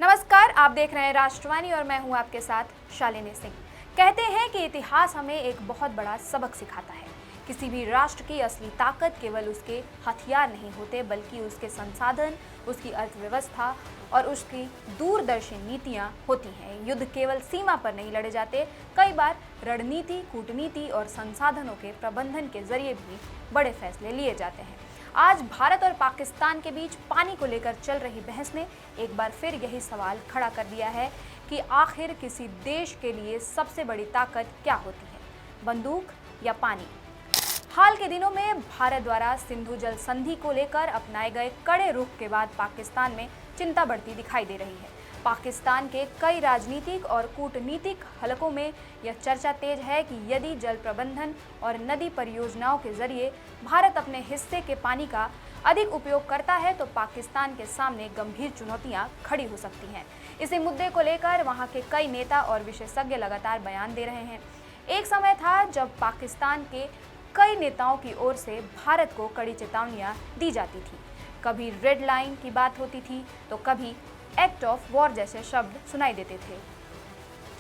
नमस्कार, आप देख रहे हैं राष्ट्रवाणी और मैं हूं आपके साथ शालिनी सिंह। कहते हैं कि इतिहास हमें एक बहुत बड़ा सबक सिखाता है। किसी भी राष्ट्र की असली ताकत केवल उसके हथियार नहीं होते, बल्कि उसके संसाधन, उसकी अर्थव्यवस्था और उसकी दूरदर्शी नीतियां होती हैं। युद्ध केवल सीमा पर नहीं लड़े जाते, कई बार रणनीति, कूटनीति और संसाधनों के प्रबंधन के जरिए भी बड़े फैसले लिए जाते हैं। आज भारत और पाकिस्तान के बीच पानी को लेकर चल रही बहस ने एक बार फिर यही सवाल खड़ा कर दिया है कि आखिर किसी देश के लिए सबसे बड़ी ताकत क्या होती है, बंदूक या पानी। हाल के दिनों में भारत द्वारा सिंधु जल संधि को लेकर अपनाए गए कड़े रुख के बाद पाकिस्तान में चिंता बढ़ती दिखाई दे रही है। पाकिस्तान के कई राजनीतिक और कूटनीतिक हलकों में यह चर्चा तेज है कि यदि जल प्रबंधन और नदी परियोजनाओं के जरिए भारत अपने हिस्से के पानी का अधिक उपयोग करता है तो पाकिस्तान के सामने गंभीर चुनौतियां खड़ी हो सकती हैं। इसी मुद्दे को लेकर वहां के कई नेता और विशेषज्ञ लगातार बयान दे रहे हैं। एक समय था जब पाकिस्तान के कई नेताओं की ओर से भारत को कड़ी चेतावनियां दी जाती थी। कभी रेड लाइन की बात होती थी तो कभी एक्ट ऑफ वॉर जैसे शब्द सुनाई देते थे।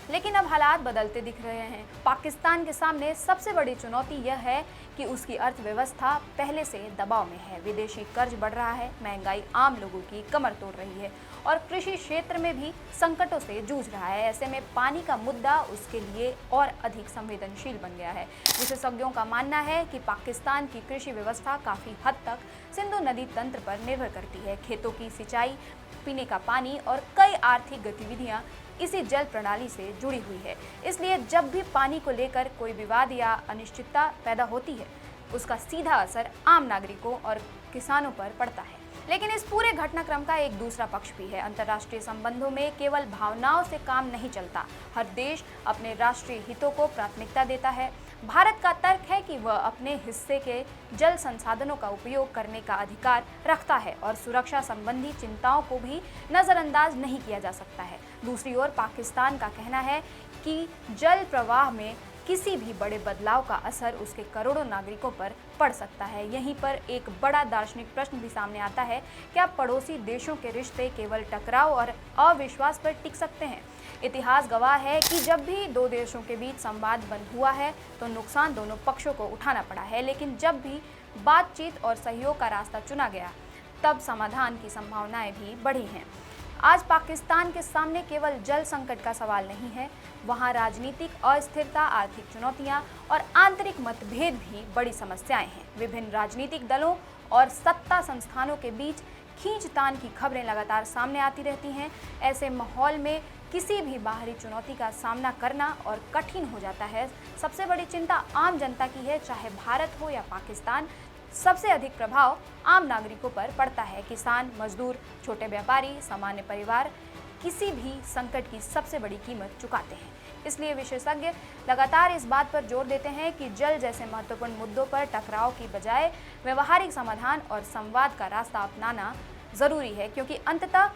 लेकिन अब हालात बदलते दिख रहे हैं। पाकिस्तान के सामने सबसे बड़ी चुनौती यह है कि उसकी अर्थव्यवस्था पहले से दबाव में है। विदेशी कर्ज बढ़ रहा है, महंगाई आम लोगों की कमर तोड़ रही है और कृषि क्षेत्र में भी संकटों से जूझ रहा है। ऐसे में पानी का मुद्दा उसके लिए और अधिक संवेदनशील बन गया है। विशेषज्ञों का मानना है कि पाकिस्तान की कृषि व्यवस्था काफी हद तक सिंधु नदी तंत्र पर निर्भर करती है। खेतों की सिंचाई, पीने का पानी और कई आर्थिक गतिविधियां इसी जल प्रणाली से जुड़ी हुई है। इसलिए जब भी पानी को लेकर कोई विवाद या अनिश्चितता पैदा होती है, उसका सीधा असर आम नागरिकों और किसानों पर पड़ता है। लेकिन इस पूरे घटनाक्रम का एक दूसरा पक्ष भी है। अंतर्राष्ट्रीय संबंधों में केवल भावनाओं से काम नहीं चलता। हर देश अपने राष्ट्रीय हितों को प्राथमिकता देता है। भारत का तर्क है कि वह अपने हिस्से के जल संसाधनों का उपयोग करने का अधिकार रखता है और सुरक्षा संबंधी चिंताओं को भी नजरअंदाज नहीं किया जा सकता है। दूसरी ओर पाकिस्तान का कहना है कि जल प्रवाह में किसी भी बड़े बदलाव का असर उसके करोड़ों नागरिकों पर पड़ सकता है। यहीं पर एक बड़ा दार्शनिक प्रश्न भी सामने आता है, क्या पड़ोसी देशों के रिश्ते केवल टकराव और अविश्वास पर टिक सकते हैं? इतिहास गवाह है कि जब भी दो देशों के बीच संवाद बंद हुआ है तो नुकसान दोनों पक्षों को उठाना पड़ा है। लेकिन जब भी बातचीत और सहयोग का रास्ता चुना गया, तब समाधान की संभावनाएं भी बढ़ी हैं। आज पाकिस्तान के सामने केवल जल संकट का सवाल नहीं है, वहाँ राजनीतिक अस्थिरता, आर्थिक चुनौतियाँ और आंतरिक मतभेद भी बड़ी समस्याएं हैं। विभिन्न राजनीतिक दलों और सत्ता संस्थानों के बीच खींचतान की खबरें लगातार सामने आती रहती हैं। ऐसे माहौल में किसी भी बाहरी चुनौती का सामना करना और कठिन हो जाता है। सबसे बड़ी चिंता आम जनता की है, चाहे भारत हो या पाकिस्तान। सबसे अधिक प्रभाव आम नागरिकों पर पड़ता है। किसान, मजदूर, छोटे व्यापारी, सामान्य परिवार किसी भी संकट की सबसे बड़ी कीमत चुकाते हैं। इसलिए विशेषज्ञ लगातार इस बात पर जोर देते हैं कि जल जैसे महत्वपूर्ण मुद्दों पर टकराव की बजाय व्यवहारिक समाधान और संवाद का रास्ता अपनाना जरूरी है, क्योंकि अंततः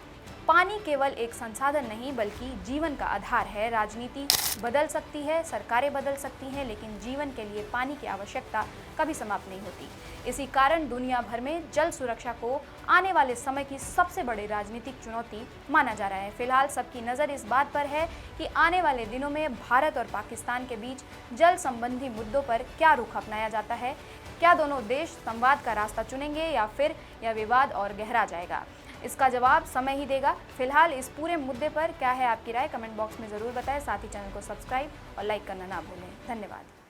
पानी केवल एक संसाधन नहीं बल्कि जीवन का आधार है। राजनीति बदल सकती है, सरकारें बदल सकती हैं, लेकिन जीवन के लिए पानी की आवश्यकता कभी समाप्त नहीं होती। इसी कारण दुनिया भर में जल सुरक्षा को आने वाले समय की सबसे बड़ी राजनीतिक चुनौती माना जा रहा है। फिलहाल सबकी नज़र इस बात पर है कि आने वाले दिनों में भारत और पाकिस्तान के बीच जल संबंधी मुद्दों पर क्या रुख अपनाया जाता है। क्या दोनों देश संवाद का रास्ता चुनेंगे या फिर यह विवाद और गहरा जाएगा? इसका जवाब समय ही देगा। फिलहाल इस पूरे मुद्दे पर क्या है आपकी राय, कमेंट बॉक्स में ज़रूर बताएं। साथ ही चैनल को सब्सक्राइब और लाइक करना ना भूलें। धन्यवाद।